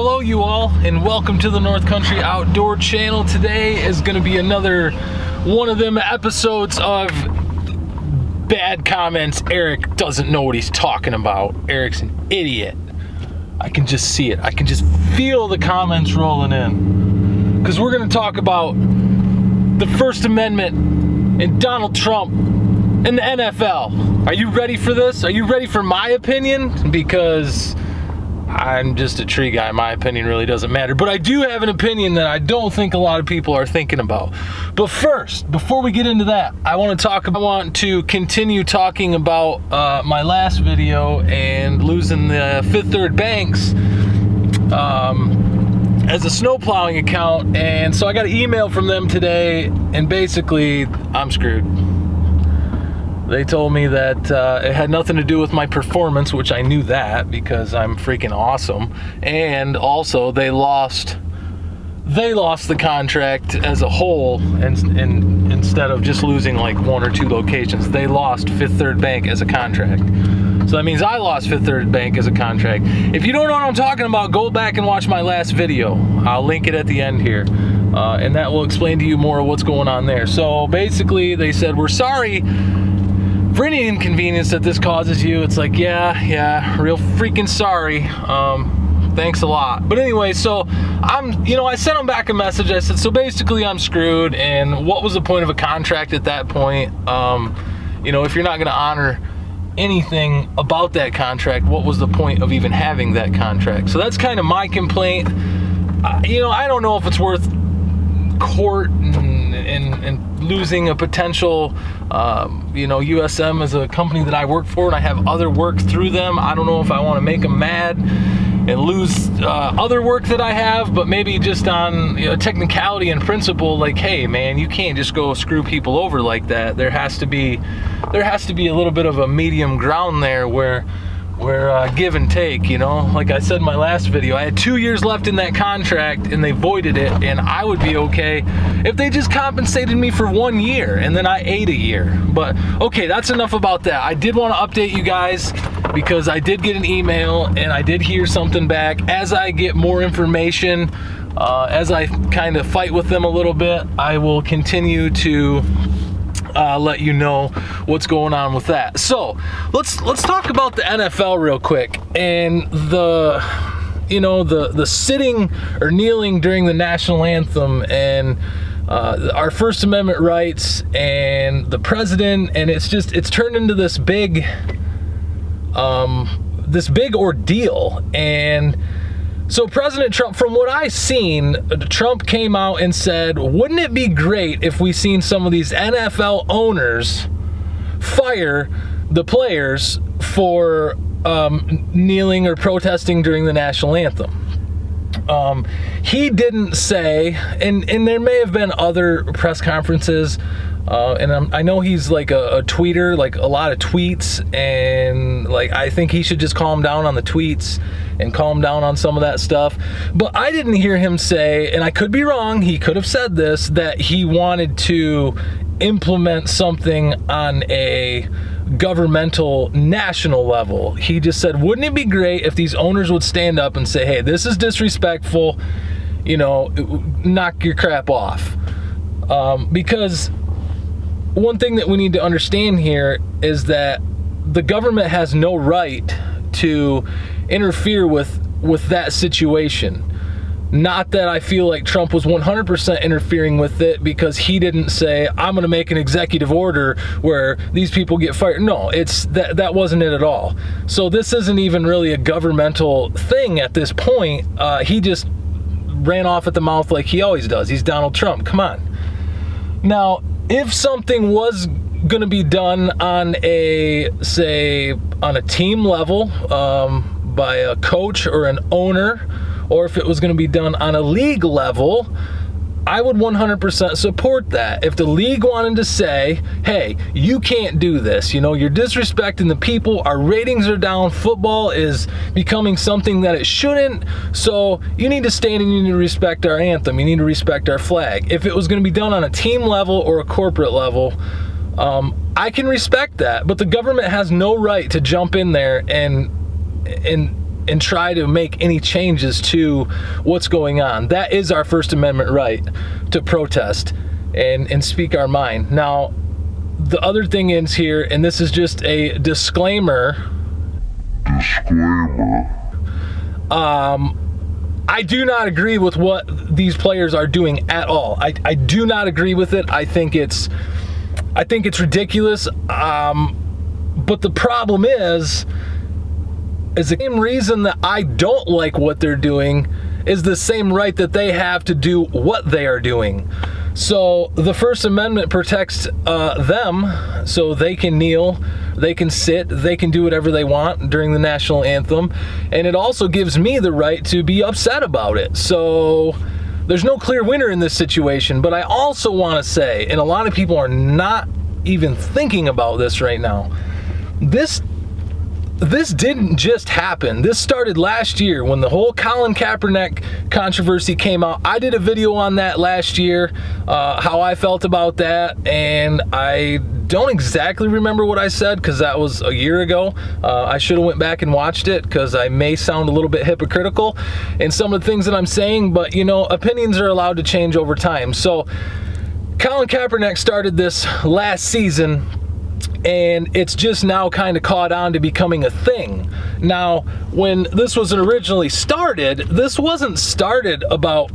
Hello you all, and welcome to the North Country Outdoor Channel. Today is going to be another one of them episodes of bad comments. Eric doesn't know what he's talking about. Eric's an idiot. I can just see it. I can just feel the comments rolling in. Because we're going to talk about the First Amendment and Donald Trump and the NFL. Are you ready for this? Are you ready for my opinion? Because I'm just a tree guy. My opinion really doesn't matter. But I do have an opinion that I don't think a lot of people are thinking about. But first, before we get into that, I want to continue talking about my last video and losing the Fifth Third banks as a snow plowing account. And so I got an email from them today, and basically I'm screwed. They told me that it had nothing to do with my performance, which I knew that because I'm freaking awesome. And also they lost the contract as a whole, and instead of just losing like one or two locations, they lost Fifth Third Bank as a contract. So that means I lost Fifth Third Bank as a contract. If you don't know what I'm talking about, go back and watch my last video. I'll link it at the end here. And that will explain to you more of what's going on there. So basically they said, we're sorry for any inconvenience that this causes you. It's like, yeah, real freaking sorry. Thanks a lot. But anyway, so I sent them back a message. I said, so basically I'm screwed, and what was the point of a contract at that point? If you're not going to honor anything about that contract, what was the point of even having that contract? So that's kind of my complaint. I don't know if it's worth court and losing a potential USM is a company that I work for, and I have other work through them. I don't know if I want to make them mad and lose other work that I have, but maybe just on technicality and principle, like, hey man, you can't just go screw people over like that. There has to be a little bit of a medium ground there where give and take, like I said in my last video, I had 2 years left in that contract and they voided it, and I would be okay if they just compensated me for 1 year and then I ate a year. But okay, that's enough about that. I did want to update you guys because I did get an email and I did hear something back. As I get more information, as I kind of fight with them a little bit, I will continue to let you know what's going on with that. So let's talk about the NFL real quick, and the sitting or kneeling during the national anthem, and our First Amendment rights, and the president, and it's turned into this big ordeal. And so President Trump, from what I've seen, Trump came out and said, wouldn't it be great if we seen some of these NFL owners fire the players for kneeling or protesting during the national anthem? He didn't say, and there may have been other press conferences, and I know he's like a tweeter, like a lot of tweets, and like I think he should just calm down on the tweets and calm down on some of that stuff. But I didn't hear him say, and I could be wrong, he could have said this, that he wanted to implement something on a governmental national level. He just said, wouldn't it be great if these owners would stand up and say, hey, this is disrespectful, knock your crap off. Because one thing that we need to understand here is that the government has no right to interfere with that situation. Not that I feel like Trump was 100% interfering with it, because he didn't say, I'm going to make an executive order where these people get fired. No, that wasn't it at all. So this isn't even really a governmental thing at this point. He just ran off at the mouth like he always does. He's Donald Trump. Come on. Now, if something was going to be done on a team level, by a coach or an owner, or if it was going to be done on a league level, I would 100% support that. If the league wanted to say, hey, you can't do this, you're disrespecting the people, our ratings are down, football is becoming something that it shouldn't, so you need to stand and you need to respect our anthem, you need to respect our flag. If it was going to be done on a team level or a corporate level, I can respect that, but the government has no right to jump in there and and try to make any changes to what's going on. That is our First Amendment right to protest and speak our mind. Now, the other thing is here, and this is just a disclaimer. I do not agree with what these players are doing at all. I do not agree with it. I think it's ridiculous. But the problem is the same reason that I don't like what they're doing is the same right that they have to do what they are doing. So the First Amendment protects them, so they can kneel, they can sit, they can do whatever they want during the national anthem, and it also gives me the right to be upset about it. So there's no clear winner in this situation, but I also want to say, and a lot of people are not even thinking about this right now, this didn't just happen. This started last year when the whole Colin Kaepernick controversy came out. I did a video on that last year, how I felt about that, and I don't exactly remember what I said because that was a year ago. I should have went back and watched it because I may sound a little bit hypocritical in some of the things that I'm saying, but you know, opinions are allowed to change over time. So Colin Kaepernick started this last season, and it's just now kind of caught on to becoming a thing. Now, when this was originally started, this wasn't started about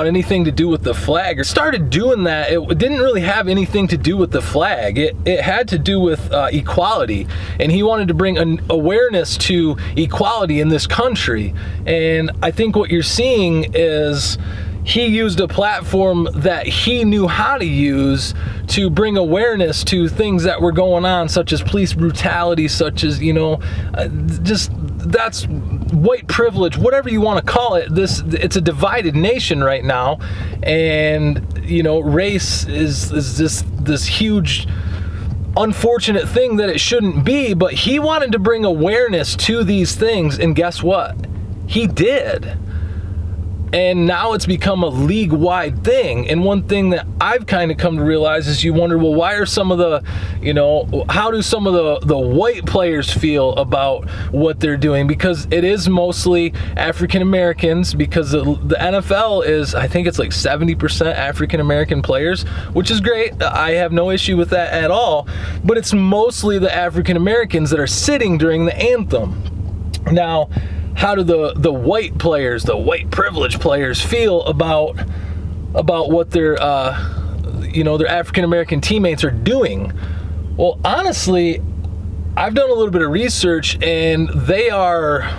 anything to do with the flag. It started doing that. It didn't really have anything to do with the flag. It had to do with equality, and he wanted to bring an awareness to equality in this country. And I think what you're seeing is he used a platform that he knew how to use to bring awareness to things that were going on, such as police brutality, such as, you know, just that's white privilege, whatever you want to call it. It's a divided nation right now, and you know, race is this huge unfortunate thing that it shouldn't be. But he wanted to bring awareness to these things, and guess what? He did. And now it's become a league-wide thing. And one thing that I've kind of come to realize is you wonder, well, why are some of the, you know, how do some of the white players feel about what they're doing? Because it is mostly African Americans, because the NFL is, I think it's like 70% African American players, which is great. I have no issue with that at all. But it's mostly the African Americans that are sitting during the anthem. Now, how do the white players, the white privilege players, feel about what their their African American teammates are doing? Well, honestly, I've done a little bit of research, and they're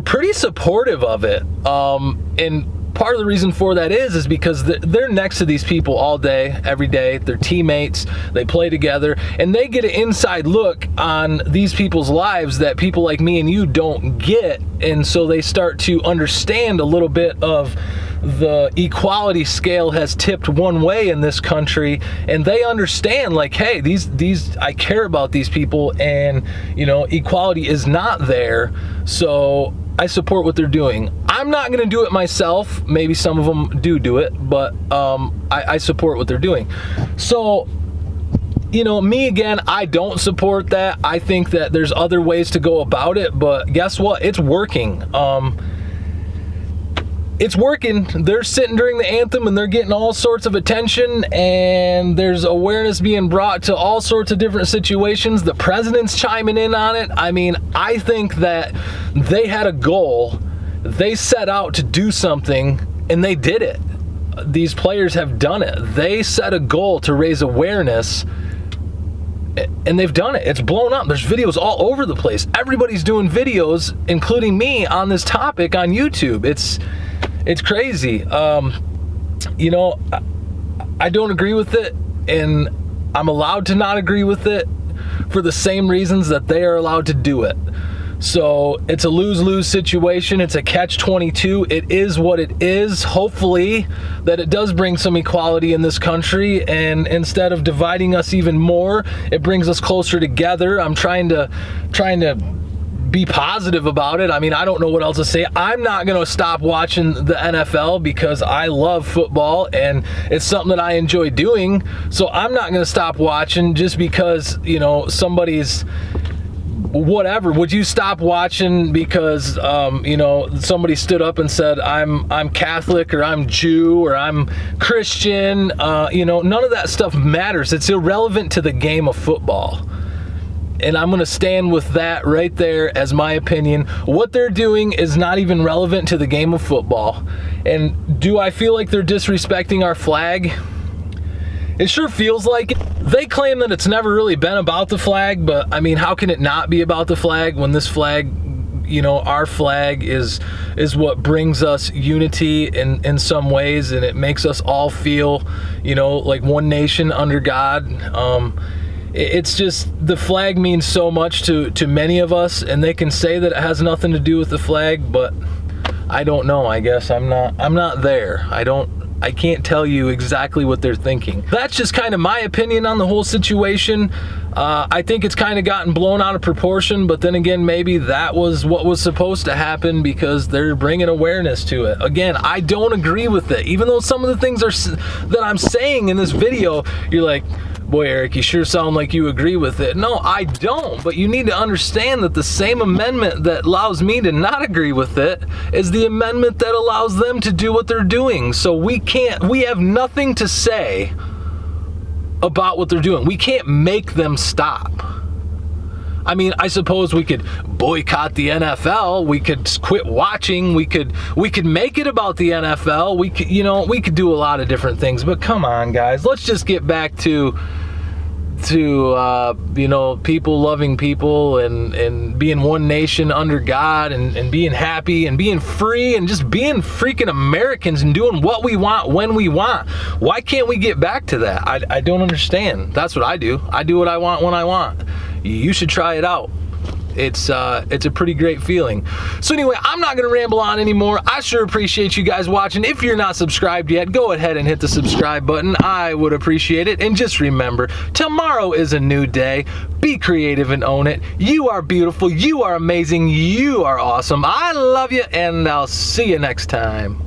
pretty supportive of it. And part of the reason for that is because they're next to these people all day, every day. They're teammates, they play together, and they get an inside look on these people's lives that people like me and you don't get. And so they start to understand a little bit of the equality scale has tipped one way in this country, and they understand, like, hey, these I care about these people, and you know, equality is not there. So I support what they're doing. I'm not going to do it myself. Maybe some of them do it, but I support what they're doing. So, you know, me again, I don't support that. I think that there's other ways to go about it, but guess what? It's working. It's working. They're sitting during the anthem and they're getting all sorts of attention, and there's awareness being brought to all sorts of different situations. The president's chiming in on it. I mean, I think that they had a goal. They set out to do something, and they did it. These players have done it. They set a goal to raise awareness, and they've done it. It's blown up. There's videos all over the place. Everybody's doing videos, including me, on this topic on YouTube. It's crazy. You know, I don't agree with it, and I'm allowed to not agree with it for the same reasons that they are allowed to do it. So it's a lose-lose situation. It's a catch-22. It is what it is. Hopefully that it does bring some equality in this country, and instead of dividing us even more, it brings us closer together. I'm trying to be positive about it. I mean, I don't know what else to say. I'm not going to stop watching the NFL because I love football and it's something that I enjoy doing. So I'm not going to stop watching just because, you know, somebody's whatever. Would you stop watching because somebody stood up and said I'm Catholic or I'm Jew or I'm Christian? None of that stuff matters. It's irrelevant to the game of football. And I'm going to stand with that right there as my opinion. What they're doing is not even relevant to the game of football. And do I feel like they're disrespecting our flag? It sure feels like it. They claim that it's never really been about the flag, but I mean, how can it not be about the flag when this flag, our flag is what brings us unity in some ways, and it makes us all feel, like one nation under God. It's just, the flag means so much to many of us, and they can say that it has nothing to do with the flag, but I don't know. I guess I'm not there. I can't tell you exactly what they're thinking. That's just kind of my opinion on the whole situation. I think it's kind of gotten blown out of proportion, but then again, maybe that was what was supposed to happen because they're bringing awareness to it. Again, I don't agree with it. Even though some of the things that I'm saying in this video, you're like, boy, Eric, you sure sound like you agree with it. No, I don't, but you need to understand that the same amendment that allows me to not agree with it is the amendment that allows them to do what they're doing. So we have nothing to say about what they're doing. We can't make them stop. I mean, I suppose we could boycott the NFL. We could quit watching. We could make it about the NFL. We could do a lot of different things. But come on, guys, let's just get back to people loving people and being one nation under God and being happy and being free and just being freaking Americans and doing what we want when we want. Why can't we get back to that? I don't understand. That's what I do. I do what I want when I want. You should try it out. It's a pretty great feeling. So anyway, I'm not going to ramble on anymore. I sure appreciate you guys watching. If you're not subscribed yet, go ahead and hit the subscribe button. I would appreciate it. And just remember, tomorrow is a new day. Be creative and own it. You are beautiful. You are amazing. You are awesome. I love you, and I'll see you next time.